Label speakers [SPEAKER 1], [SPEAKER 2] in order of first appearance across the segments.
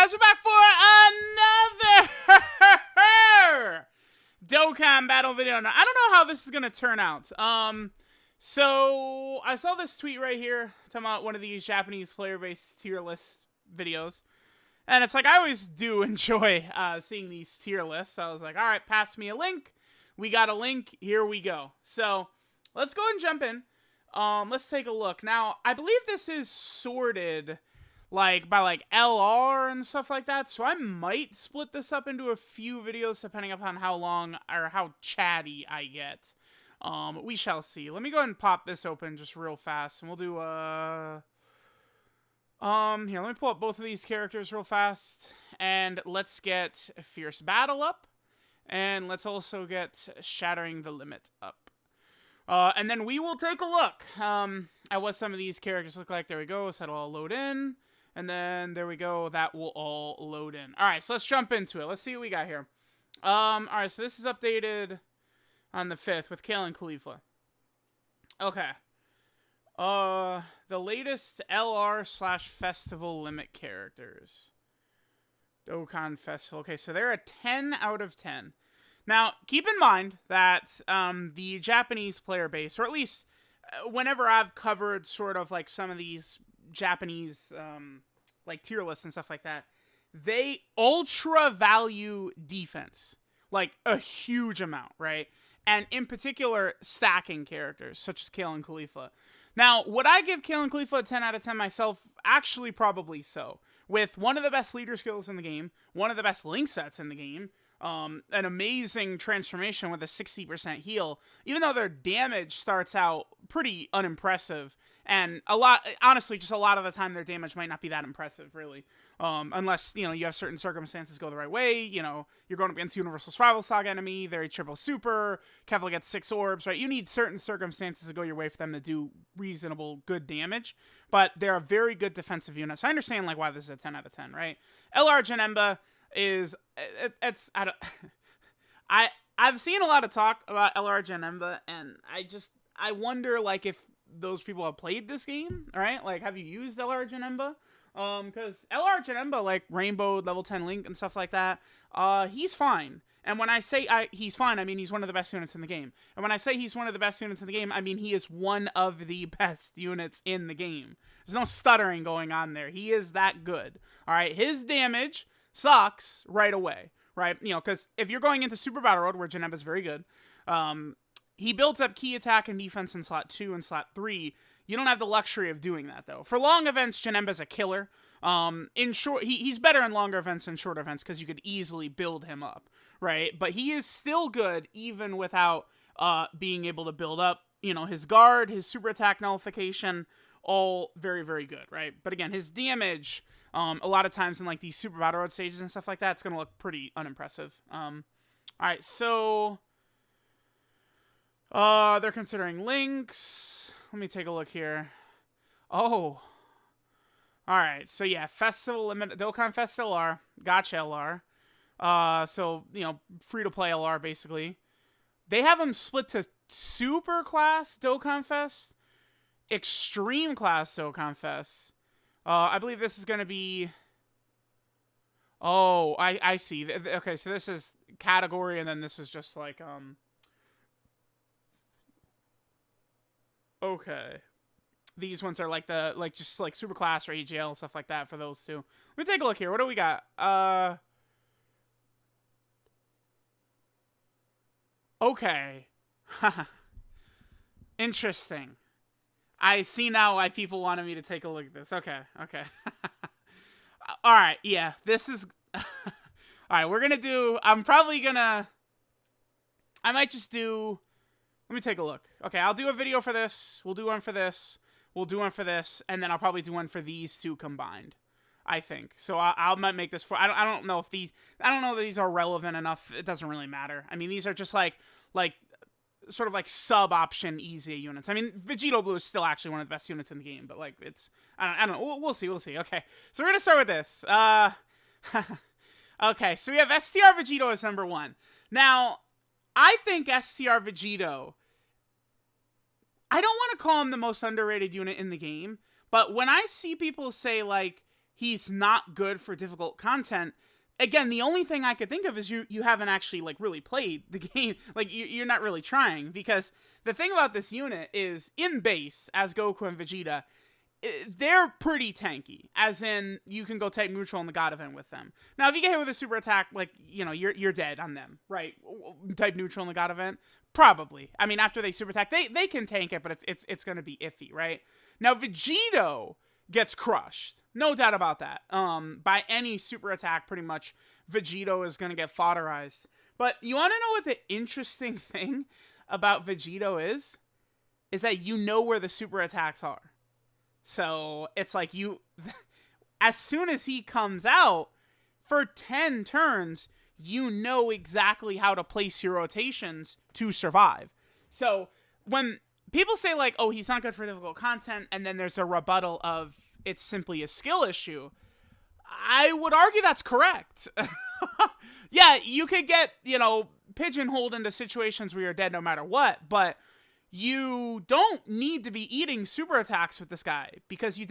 [SPEAKER 1] guys, we're back for another Dokkan battle video. Now, I don't know how this is gonna turn out. So I saw this tweet right here talking about one of these Japanese player-based tier list videos, and it's like I always do enjoy seeing these tier lists. So I was like, all right, pass me a link. We got a link. Here we go. So let's go and jump in. Let's take a look. Now, I believe this is sorted like by like LR and stuff like that, so I might split this up into a few videos depending upon how long or how chatty I get. We shall see. Let me go ahead and pop this open just real fast, and we'll do here, let me pull up both of these characters real fast, and let's get Fierce Battle up, and let's also get Shattering the Limit up. And then we will take a look at what some of these characters look like. There we go. So that'll all load in. And then there we go. That will all load in. All right, so let's jump into it. Let's see what we got here. All right, so this is updated on the 5th with Kale and Khalifa. Okay. The latest LR/Festival Limit characters. Dokkan Festival. Okay, so they're a 10 out of 10. Now, keep in mind that the Japanese player base, or at least whenever I've covered sort of like some of these Japanese like tier lists and stuff like that, they ultra value defense, like a huge amount, right? And in particular, stacking characters such as Kale and Khalifa. Now, would I give Kale and Khalifa a 10 out of 10 myself? Actually, probably so. With one of the best leader skills in the game, one of the best link sets in the game, an amazing transformation with a 60% heal, even though their damage starts out pretty unimpressive, and honestly, just a lot of the time their damage might not be that impressive, really, unless, you have certain circumstances go the right way. You're going up against Universal Survival Saga enemy, they're a triple super, Kefla gets 6 orbs, right? You need certain circumstances to go your way for them to do reasonable, good damage, but they're a very good defensive unit, so I understand, like, why this is a 10 out of 10, right? LR Janemba is, I've seen a lot of talk about LR Janemba, and I wonder, like, if those people have played this game, right? Like, have you used LR Janemba? Because LR Janemba, like, Rainbow, level 10 Link, and stuff like that, he's fine. And when I say he's fine, I mean he's one of the best units in the game. And when I say he's one of the best units in the game, I mean he is one of the best units in the game. There's no stuttering going on there. He is that good. All right, his damage sucks right away, right? Because if you're going into Super Battle Road, where Janemba's very good, he builds up key attack and defense in slot 2 and slot 3. You don't have the luxury of doing that, though. For long events, Janemba's a killer. In short, he's better in longer events than short events because you could easily build him up, right? But he is still good even without being able to build up, his guard, his super attack nullification, all very, very good, right? But again, his damage, a lot of times in like these Super Battle Road stages and stuff like that, it's going to look pretty unimpressive. All right, so they're considering links. Let me take a look here. Oh. All right, so yeah, Festival Limit, Dokkan Fest LR, Gotcha LR. So, free to play LR basically. They have them split to Super Class Dokkan Fest, Extreme Class Dokkan Fest. I believe this is going to be... Oh, I see. Okay, so this is category, and then this is just like, Okay. These ones are like just like Super Class or AGL and stuff like that for those two. Let me take a look here. What do we got? Okay. Interesting. I see now why people wanted me to take a look at this. Okay. All right. Yeah, this is... All right, we're going to do... I might just do... Let me take a look. Okay, I'll do a video for this. We'll do one for this. We'll do one for this. And then I'll probably do one for these two combined, I think. So I might make this for... I don't know if these... I don't know that these are relevant enough. It doesn't really matter. I mean, these are just like sort of like sub-option easy units. I mean, Vegito Blue is still actually one of the best units in the game, but like it's... I don't know. We'll see. Okay, so we're going to start with this. Okay, so we have STR Vegito as number 1. Now, I think STR Vegito... I don't want to call him the most underrated unit in the game, but when I see people say, like, he's not good for difficult content. Again, the only thing I could think of is you haven't actually like really played the game. Like you're not really trying, because the thing about this unit is in base as Goku and Vegeta, they're pretty tanky. As in, you can go type neutral in the God event with them. Now, if you get hit with a super attack, like you're dead on them, right? Type neutral in the God event, probably. I mean, after they super attack, they can tank it, but it's going to be iffy, right? Now, Vegito gets crushed. No doubt about that. By any super attack, pretty much, Vegito is going to get fodderized. But you want to know what the interesting thing about Vegito is? Is that you know where the super attacks are. So, it's like as soon as he comes out, for 10 turns, you know exactly how to place your rotations to survive. So, when people say like, oh, he's not good for difficult content, and then there's a rebuttal of, it's simply a skill issue, I would argue that's correct. Yeah, you could get, pigeonholed into situations where you're dead no matter what, but you don't need to be eating super attacks with this guy, because you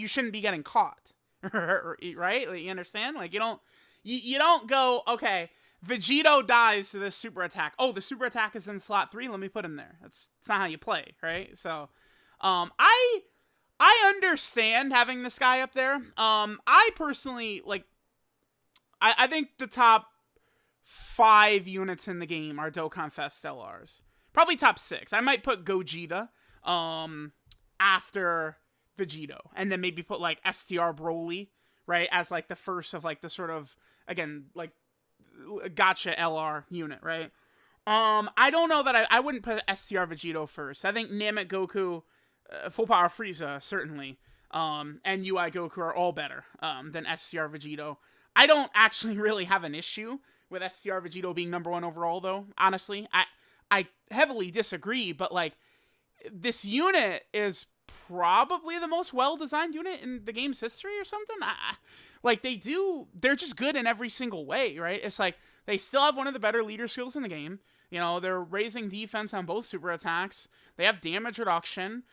[SPEAKER 1] shouldn't be getting caught. Right? Like, you understand? Like, you don't go, okay, Vegito dies to this super attack. Oh, the super attack is in slot 3, let me put him there. That's not how you play, right? So, I understand having this guy up there. I personally, like, I think the top 5 units in the game are DOKKANFEST LRs. Probably top 6. I might put Gogeta, after Vegito. And then maybe put, like, STR Broly, right? As, like, the first of, like, the sort of, again, like, gotcha LR unit, right? I don't know that I wouldn't put STR Vegito first. I think Namek Goku, Full Power Frieza, certainly, and UI Goku are all better than STR Vegito. I don't actually really have an issue with STR Vegito being number 1 overall, though, honestly. I heavily disagree, but, like, this unit is probably the most well-designed unit in the game's history or something. They're just good in every single way, right? It's like, they still have one of the better leader skills in the game. They're raising defense on both super attacks. They have damage reduction.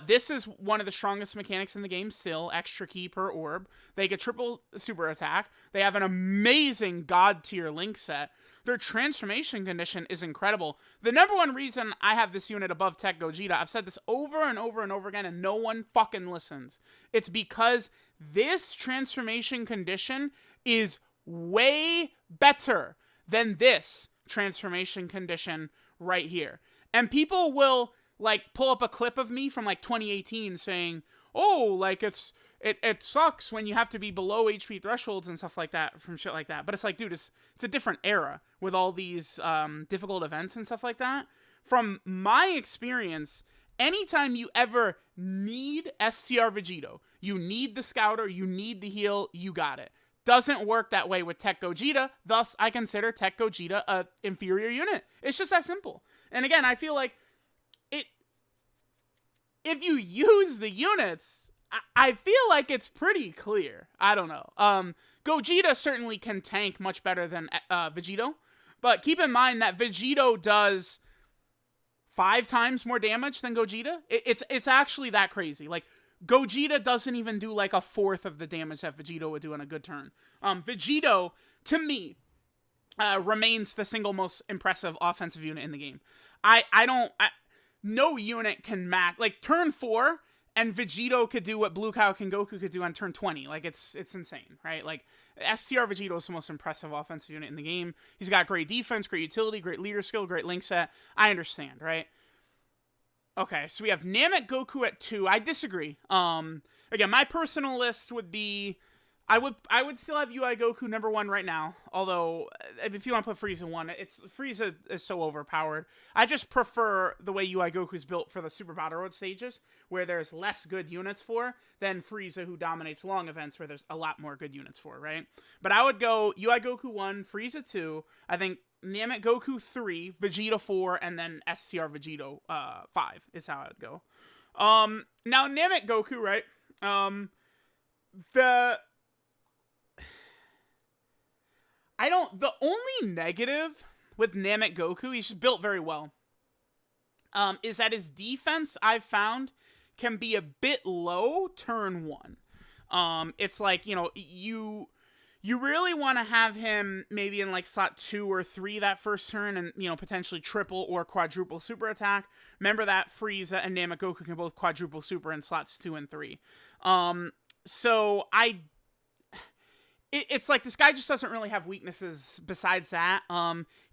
[SPEAKER 1] This is one of the strongest mechanics in the game still. Extra key per orb. They get triple super attack. They have an amazing god tier link set. Their transformation condition is incredible. The number one reason I have this unit above Tech Gogeta, I've said this over and over and over again, and no one fucking listens. It's because this transformation condition is way better than this transformation condition right here. And people will, like, pull up a clip of me from, like, 2018 saying, oh, like, it sucks when you have to be below HP thresholds and stuff like that from shit like that. But it's like, dude, it's a different era with all these difficult events and stuff like that. From my experience, anytime you ever need STR Vegito, you need the Scouter, you need the heal, you got it. Doesn't work that way with Tech Gogeta, thus I consider Tech Gogeta a inferior unit. It's just that simple. And again, I feel like if you use the units, I feel like it's pretty clear. I don't know. Gogeta certainly can tank much better than Vegito, but keep in mind that Vegito does 5 times more damage than Gogeta. It's actually that crazy. Like, Gogeta doesn't even do like 1/4 of the damage that Vegito would do on a good turn. Vegito, to me, remains the single most impressive offensive unit in the game. No unit can match, like, turn 4, and Vegito could do what Blue Cow and Goku could do on turn 20. Like, it's insane, right? Like, STR Vegito is the most impressive offensive unit in the game. He's got great defense, great utility, great leader skill, great link set. I understand, right? Okay, so we have Namek Goku at 2. I disagree. Again, my personal list would be, I would still have UI Goku number 1 right now. Although, if you want to put Frieza 1, Frieza is so overpowered. I just prefer the way UI Goku is built for the Super Battle Road stages, where there's less good units for, than Frieza, who dominates long events, where there's a lot more good units for, right? But I would go UI Goku 1, Frieza 2, I think Namek Goku 3, Vegeta 4, and then STR Vegito 5 is how I would go. Now Namek Goku, right? The only negative with Namek Goku, he's just built very well, is that his defense, I've found, can be a bit low turn 1. It's like, you really want to have him maybe in like slot 2 or 3 that first turn, and potentially triple or quadruple super attack. Remember that Frieza and Namegoku can both quadruple super in slots 2 and 3. So it's like this guy just doesn't really have weaknesses besides that.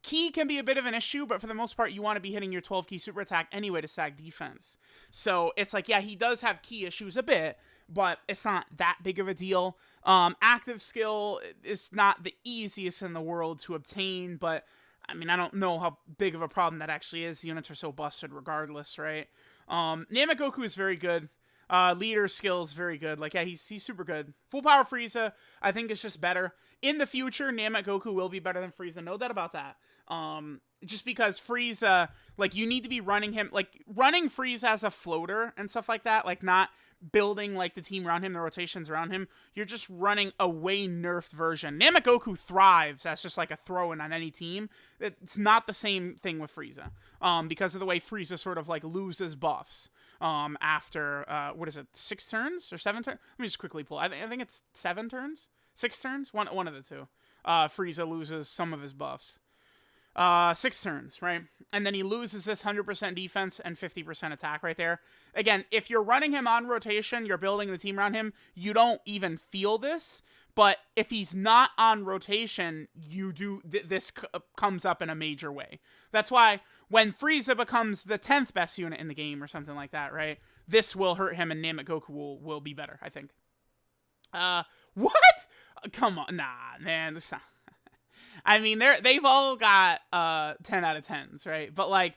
[SPEAKER 1] Ki can be a bit of an issue, but for the most part, you want to be hitting your 12 key super attack anyway to sag defense. So it's like, yeah, he does have key issues a bit, but it's not that big of a deal. Active skill is not the easiest in the world to obtain, but I mean, I don't know how big of a problem that actually is. Units are so busted regardless, right? Namegoku is very good. Leader skills, very good. Like, yeah, he's super good. Full power Frieza, I think, is just better. In the future, Namegoku will be better than Frieza, no doubt about that. Just because Frieza, like, you need to be running him, like, running Frieza as a floater and stuff like that, like, not building, like, the team around him, the rotations around him. You're just running a way nerfed version. Namegoku thrives as just, like, a throw-in on any team. It's not the same thing with Frieza, because of the way Frieza sort of, like, loses buffs. After, what is it, 6 turns or 7 turns? Let me just quickly pull. I think it's 7 turns? 6 turns? One of the two. Frieza loses some of his buffs. 6 turns, right? And then he loses this 100% defense and 50% attack right there. Again, if you're running him on rotation, you're building the team around him, you don't even feel this. But if he's not on rotation, you do. This comes up in a major way. That's why when Frieza becomes the 10th best unit in the game or something like that, right? This will hurt him, and Namegoku will be better, I think. What? Come on, nah, man. This not. I mean, they've all got 10 out of 10s, right? But like,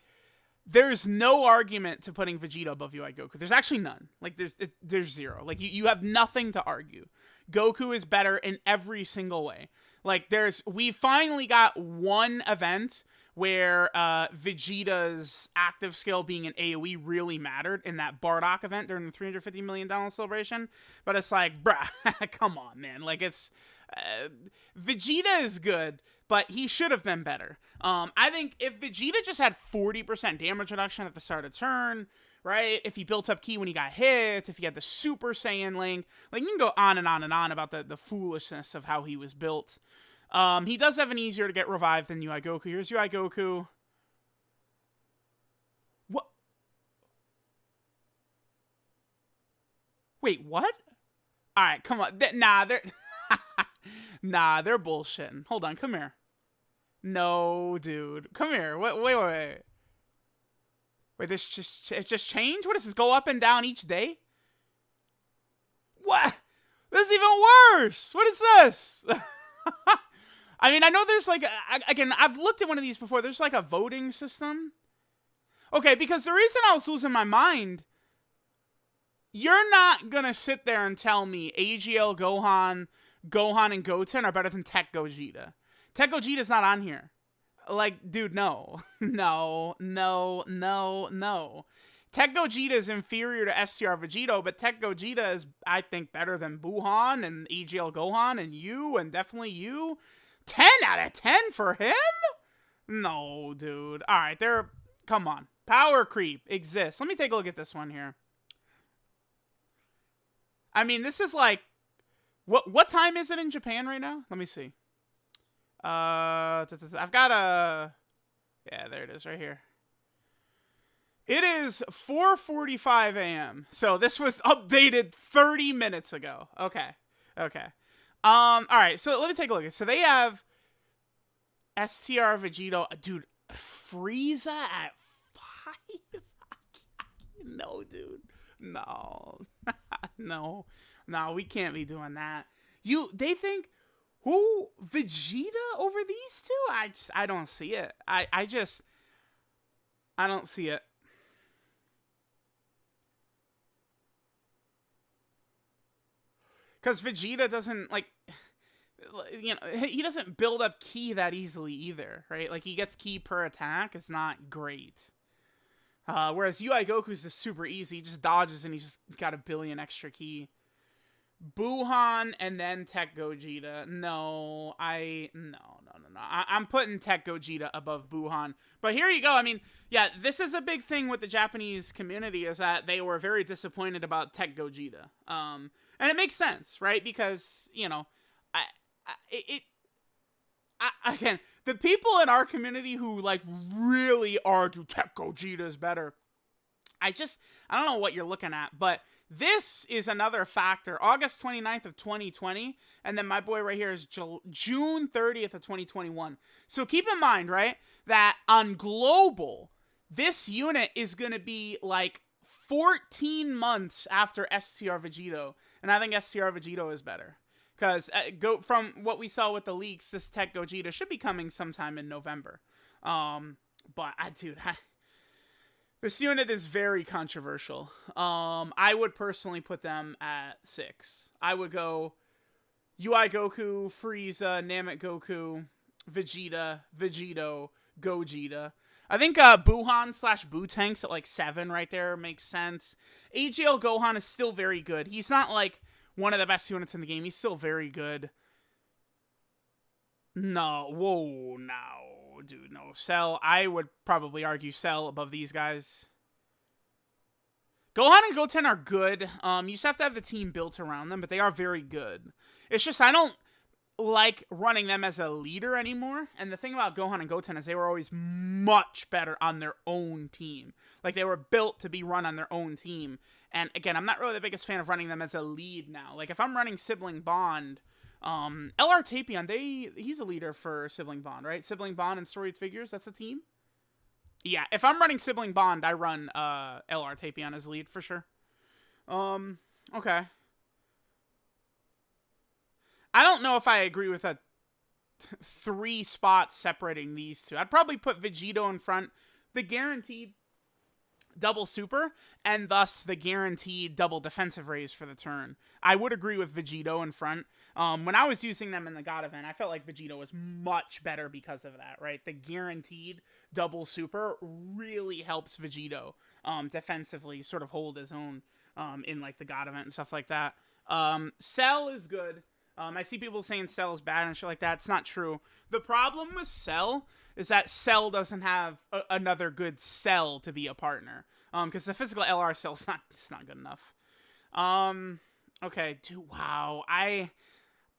[SPEAKER 1] there's no argument to putting Vegeta above UI Goku. There's actually none. Like, there's zero. Like, you have nothing to argue. Goku is better in every single way. Like, we finally got one event where Vegeta's active skill being an AoE really mattered in that Bardock event during the $350 million celebration. But it's like, bruh, come on, man. Like, it's... Vegeta is good, but he should have been better. I think if Vegeta just had 40% damage reduction at the start of turn, right? If he built up ki when he got hit, if he had the Super Saiyan link, like, you can go on and on and on about the foolishness of how he was built. He does have an easier to get revived than UI Goku. Here's UI Goku. What? Wait, what? Alright, come on. They're... Nah, they're bullshitting. Hold on, come here. No, dude. Come here. Wait. Wait, it just changed? What does this, go up and down each day? What? This is even worse! What is this? I mean, I know there's like, again, I've looked at one of these before. There's like a voting system. Okay, because the reason I was losing my mind, you're not gonna sit there and tell me AGL Gohan and Goten are better than Tech Gogeta. Tech Gogeta's not on here. Like, dude, no. No. Tech Gogeta is inferior to STR Vegito, but Tech Gogeta is, I think, better than Buhan and AGL Gohan and you, and definitely you. 10 out of 10 for him? No, dude. Alright, come on. Power creep exists. Let me take a look at this one here. I mean, this is like, what time is it in Japan right now? Let me see. I've got yeah, there it is right here. It is 4:45 a.m. So this was updated 30 minutes ago. Okay. All right. So let me take a look. So they have STR Vegito, dude. Frieza at 5. No, dude. No. No, we can't be doing that. They think, who, Vegeta over these two? I don't see it. I don't see it. Because Vegeta doesn't, like, he doesn't build up ki that easily either, right? Like, he gets ki per attack. It's not great. Whereas UI Goku's just super easy. He just dodges and he's just got a billion extra ki. Buhan and then Tech Gogeta. No. I'm putting Tech Gogeta above Buhan. But here you go. I mean, yeah, this is a big thing with the Japanese community, is that they were very disappointed about Tech Gogeta. And it makes sense, right? Because, you know, I, again, the people in our community who like really argue Tech Gogeta is better, I don't know what you're looking at, but this is another factor. August 29th of 2020, and then my boy right here is June 30th of 2021. So keep in mind, right, that on global, this unit is going to be like 14 months after STR Vegito, and I think STR Vegito is better. Because go from what we saw with the leaks, this Tech Gogeta should be coming sometime in November. But dude, this unit is very controversial. I would personally put them at 6. I would go UI Goku, Frieza, Namek Goku, Vegeta, Vegito, Gogeta. I think Buhan / Boo-Tanks at like 7 right there makes sense. AGL Gohan is still very good. He's not like one of the best units in the game. He's still very good. No, whoa, no, dude, no. Cell, I would probably argue Cell above these guys. Gohan and Goten are good. You just have to have the team built around them, but they are very good. It's just I don't like running them as a leader anymore. And the thing about Gohan and Goten is they were always much better on their own team. Like, they were built to be run on their own team. And again, I'm not really the biggest fan of running them as a lead now. Like, if I'm running Sibling Bond, LR Tapion, he's a leader for Sibling Bond, right? Sibling Bond and Storied Figures, that's a team? Yeah, if I'm running Sibling Bond, I run LR Tapion as lead for sure. Okay. I don't know if I agree with a 3 spots separating these two. I'd probably put Vegito in front, the guaranteed double super, and thus the guaranteed double defensive raise for the turn. I would agree with Vegito in front. When I was using them in the God event, I felt like Vegito was much better because of that, right? The guaranteed double super really helps Vegito defensively sort of hold his own in like the God event and stuff like that. Cell is good. I see people saying Cell is bad and shit like that. It's not true. The problem with Cell is that Cell doesn't have another good Cell to be a partner. Because the physical LR Cell's not good enough. Okay, dude, wow.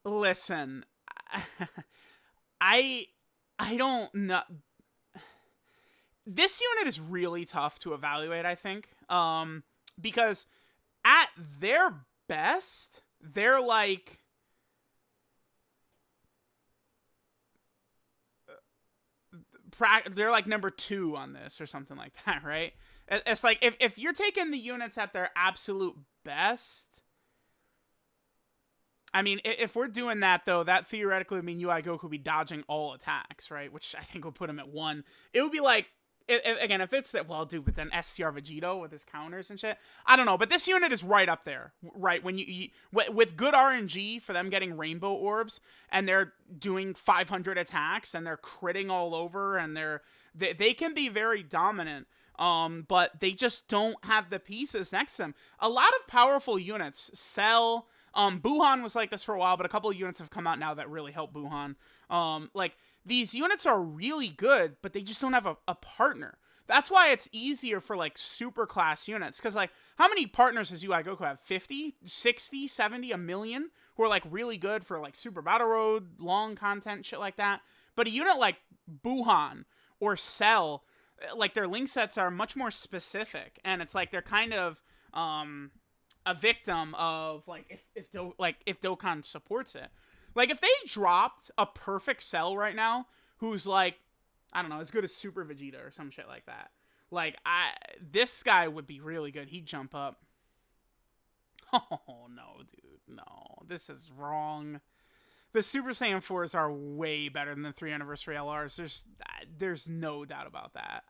[SPEAKER 1] Listen. I don't know. This unit is really tough to evaluate, I think. Because at their best, they're like number 2 on this or something like that, right? It's like if you're taking the units at their absolute best, I mean, if we're doing that though, that theoretically would mean UI Goku would be dodging all attacks, right? Which I think would put him at 1. It would be like, again, if it's that, well, dude, but then STR Vegito with his counters and shit, I don't know, but this unit is right up there, right? When you with good RNG for them getting rainbow orbs and they're doing 500 attacks and they're critting all over and they can be very dominant, but they just don't have the pieces next to them. A lot of powerful units, Cell, Buhan was like this for a while, but a couple of units have come out now that really help Buhan. Like, these units are really good, but they just don't have a partner. That's why it's easier for, like, super class units. Because, like, how many partners does UI Goku have? 50? 60? 70? A million? Who are, like, really good for, like, Super Battle Road, long content, shit like that. But a unit like Buhan or Cell, like, their link sets are much more specific. And it's like they're kind of a victim of, like, if Dokkan supports it. Like, if they dropped a perfect Cell right now, who's, like, I don't know, as good as Super Vegeta or some shit like that, like, this guy would be really good. He'd jump up. Oh, no, dude. No. This is wrong. The Super Saiyan 4s are way better than the 3 Anniversary LRs. There's no doubt about that.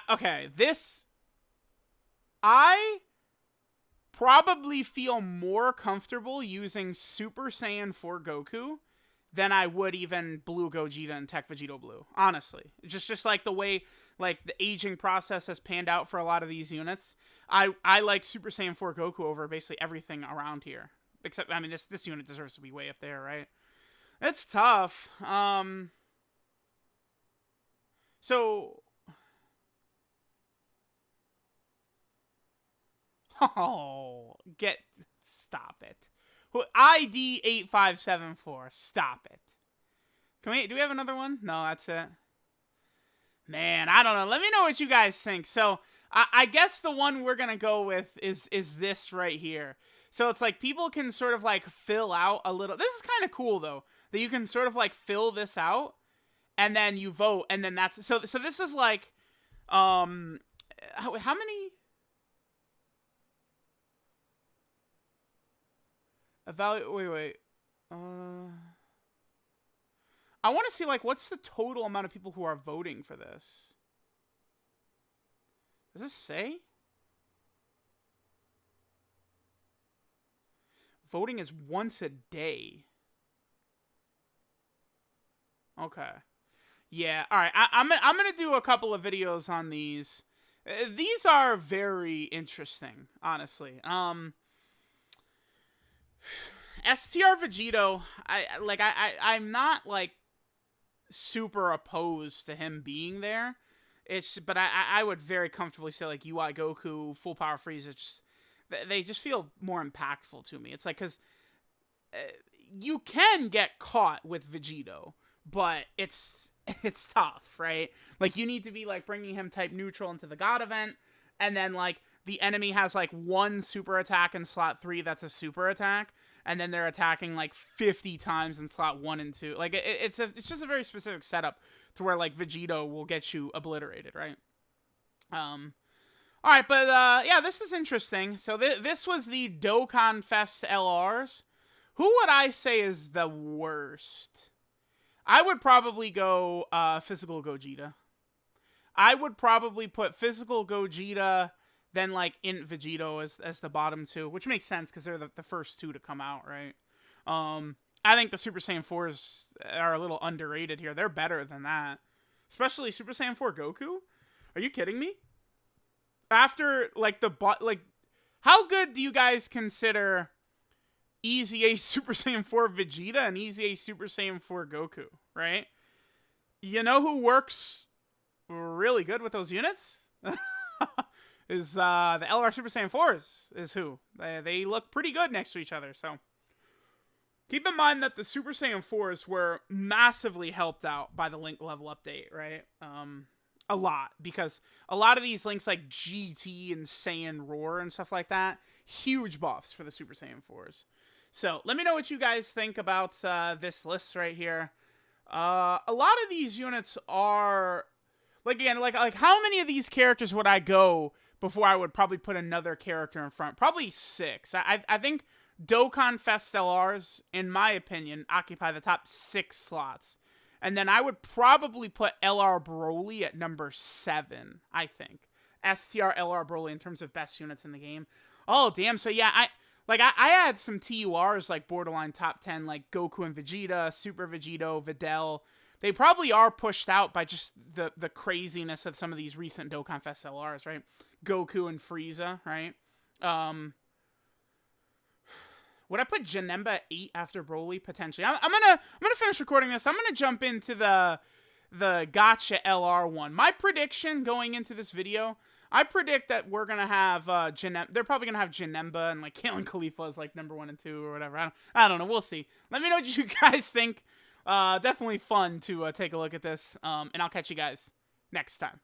[SPEAKER 1] Okay, I probably feel more comfortable using Super Saiyan 4 Goku than I would even Blue Gogeta and Tech Vegito Blue, honestly. Just like the way, like, the aging process has panned out for a lot of these units. I like Super Saiyan 4 Goku over basically everything around here. Except, I mean, this unit deserves to be way up there, right? It's tough. So Oh, stop it. ID 8574. Stop it. Do we have another one? No, that's it. Man, I don't know. Let me know what you guys think. So, I guess the one we're gonna go with is this right here. So it's like people can sort of like fill out a little. This is kind of cool though, that you can sort of like fill this out, and then you vote, and then that's so. So this is like, how many? Wait. I want to see, like, what's the total amount of people who are voting for this? Does this say? Voting is once a day. Okay. Yeah, alright. I'm going to do a couple of videos on these. These are very interesting, honestly. STR Vegito, I'm not, like, super opposed to him being there. But I would very comfortably say, like, UI Goku, Full Power Frieza, they just feel more impactful to me. It's like, because you can get caught with Vegito, but it's tough, right? Like, you need to be, like, bringing him type neutral into the God event, and then, like, the enemy has, like, one super attack in slot 3 that's a super attack, and then they're attacking, like, 50 times in slot 1 and 2. Like, it's just a very specific setup to where, like, Vegito will get you obliterated, right? Alright, but, yeah, this is interesting. So, this was the DOKKANFEST LRs. Who would I say is the worst? I would probably go, Physical Gogeta. I would probably put Physical Gogeta, then, like, Int Vegito as the bottom two, which makes sense because they're the first two to come out, right? I think the Super Saiyan 4s are a little underrated here. They're better than that. Especially Super Saiyan 4 Goku? Are you kidding me? After, like, how good do you guys consider Easy A Super Saiyan 4 Vegeta and Easy A Super Saiyan 4 Goku, right? You know who works really good with those units? Is the LR Super Saiyan 4s is who. They look pretty good next to each other, so keep in mind that the Super Saiyan 4s were massively helped out by the Link level update, right? A lot, because a lot of these links like GT and Saiyan Roar and stuff like that, huge buffs for the Super Saiyan 4s. So let me know what you guys think about this list right here. A lot of these units are, like, again, like how many of these characters would I go before I would probably put another character in front? Probably 6. I think DOKKANFEST LRs, in my opinion, occupy the top 6 slots. And then I would probably put LR Broly at number 7, I think. STR LR Broly in terms of best units in the game. Oh, damn. So, yeah, I had some TURs, like, borderline top 10, like Goku and Vegeta, Super Vegito, Videl. They probably are pushed out by just the craziness of some of these recent DOKKANFEST LRs, right? Goku and Frieza, right? Would I put Janemba at 8 after Broly? Potentially. I'm gonna finish recording this. I'm gonna jump into the Gotcha LR one. My prediction going into this video, I predict that we're gonna have they're probably gonna have Janemba and, like, Kalen Khalifa as, like, number 1 and 2 or whatever. I don't know. We'll see. Let me know what you guys think. Definitely fun to take a look at this. And I'll catch you guys next time.